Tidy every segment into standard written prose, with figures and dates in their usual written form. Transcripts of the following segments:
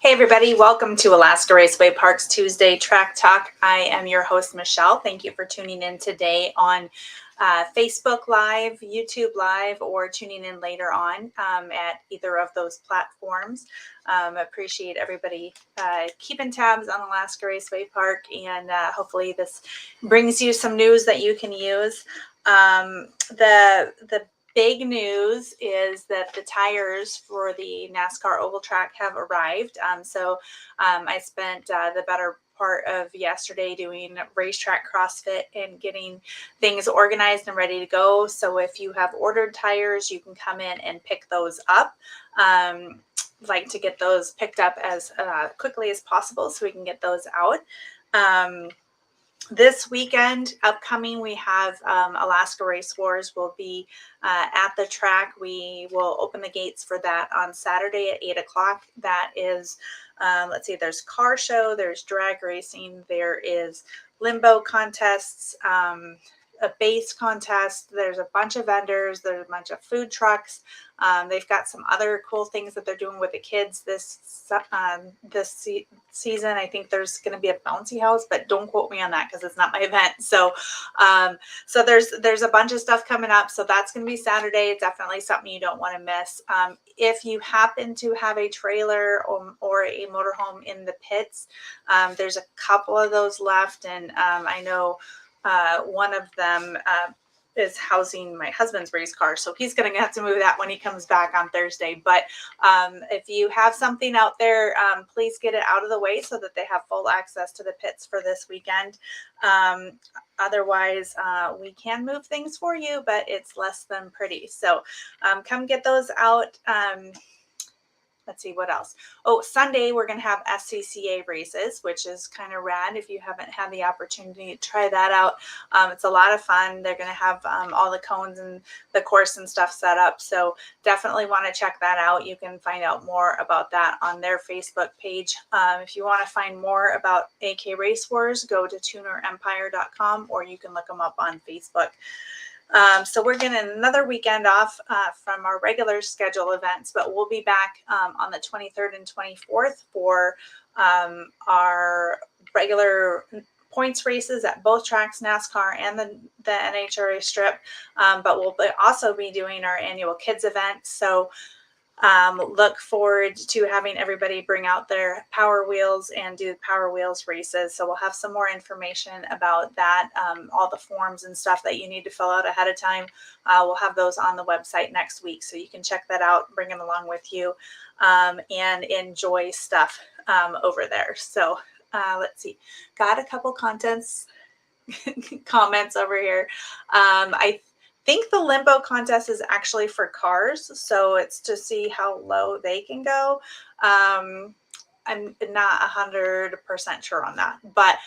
Hey everybody, welcome to Alaska Raceway Parks Tuesday Track Talk. I am your host, Michelle. Thank you for tuning in today on Facebook Live, YouTube Live, or tuning in later on at either of those platforms. Appreciate everybody keeping tabs on Alaska Raceway Park, and hopefully this brings you some news that you can use. The big news is that the tires for the NASCAR Oval Track have arrived. I spent the better part of yesterday doing racetrack CrossFit and getting things organized and ready to go. So if you have ordered tires, you can come in and pick those up. Like to get those picked up as quickly as possible so we can get those out. This weekend upcoming, we have Alaska RaceWars will be at the track. We will open the gates for that on Saturday at 8 o'clock. That is, let's see, there's car show, there's drag racing, there is limbo contests, a base contest. There's a bunch of vendors. There's a bunch of food trucks. They've got some other cool things that they're doing with the kids this season. I think there's going to be a bouncy house, but don't quote me on that because it's not my event. So there's a bunch of stuff coming up. So that's going to be Saturday. It's definitely something you don't want to miss. If you happen to have a trailer or a motorhome in the pits, there's a couple of those left, and I know one of them is housing my husband's race car, so he's going to have to move that when he comes back on Thursday. But if you have something out there, please get it out of the way so that they have full access to the pits for this weekend. Otherwise, we can move things for you, but it's less than pretty. So come get those out. Let's see what else. Oh, Sunday we're going to have SCCA races, which is kind of rad. If you haven't had the opportunity to try that out, it's a lot of fun. They're going to have all the cones and the course and stuff set up. So definitely want to check that out. You can find out more about that on their Facebook page. If you want to find more about AK Race Wars, go to tunerempire.com, or you can look them up on Facebook. So we're getting another weekend off from our regular schedule events, but we'll be back on the 23rd and 24th for our regular points races at both tracks, NASCAR and the NHRA strip. But we'll also be doing our annual kids event. So look forward to having everybody bring out their Power Wheels and do Power Wheels races. So we'll have some more information about that, all the forms and stuff that you need to fill out ahead of time. We'll have those on the website next week, so you can check that out, bring it along with you, and enjoy stuff over there. So let's see, got a couple comments over here. I think the limbo contest is actually for cars, so it's to see how low they can go. I'm not 100% sure on that, but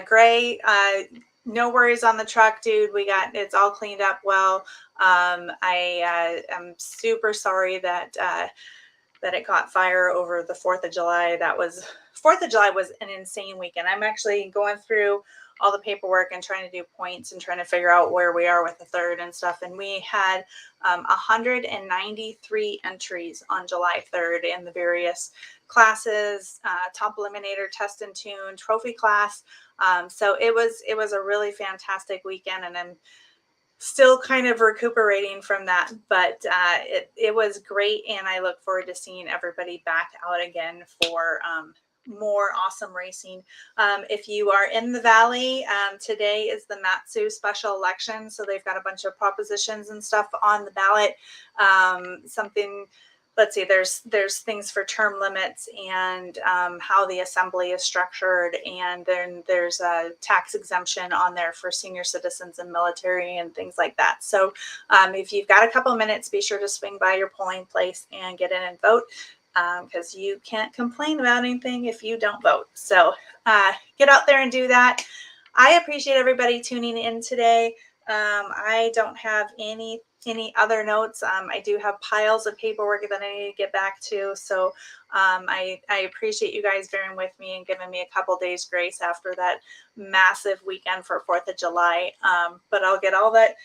Gray, no worries on the truck, dude. It's all cleaned up well. I am super sorry that it caught fire over the 4th of July. 4th of July was an insane weekend. I'm actually going through all the paperwork and trying to do points and trying to figure out where we are with the third and stuff. And we had 193 entries on July 3rd in the various classes, top eliminator, test and tune, trophy class. So it was a really fantastic weekend, and I'm still kind of recuperating from that, but it was great, and I look forward to seeing everybody back out again for more awesome racing. If you are in the Valley, today is the Matsu special election, so they've got a bunch of propositions and stuff on the ballot. Let's see, there's things for term limits and how the assembly is structured, and then there's a tax exemption on there for senior citizens and military and things like that. So if you've got a couple of minutes, be sure to swing by your polling place and get in and vote, because you can't complain about anything if you don't vote. So get out there and do that. I appreciate everybody tuning in today. I don't have any other notes. I do have piles of paperwork that I need to get back to. So I appreciate you guys bearing with me and giving me a couple days grace after that massive weekend for 4th of July. But I'll get all that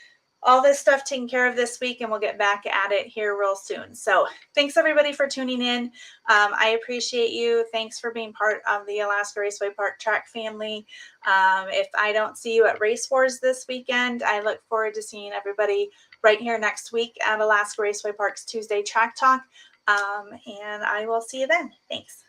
all this stuff taken care of this week, and we'll get back at it here real soon. So thanks everybody for tuning in. I appreciate you. Thanks for being part of the Alaska Raceway Park Track family. If I don't see you at RaceWars this weekend, I look forward to seeing everybody right here next week at Alaska Raceway Park's Tuesday Track Talk. And I will see you then. Thanks.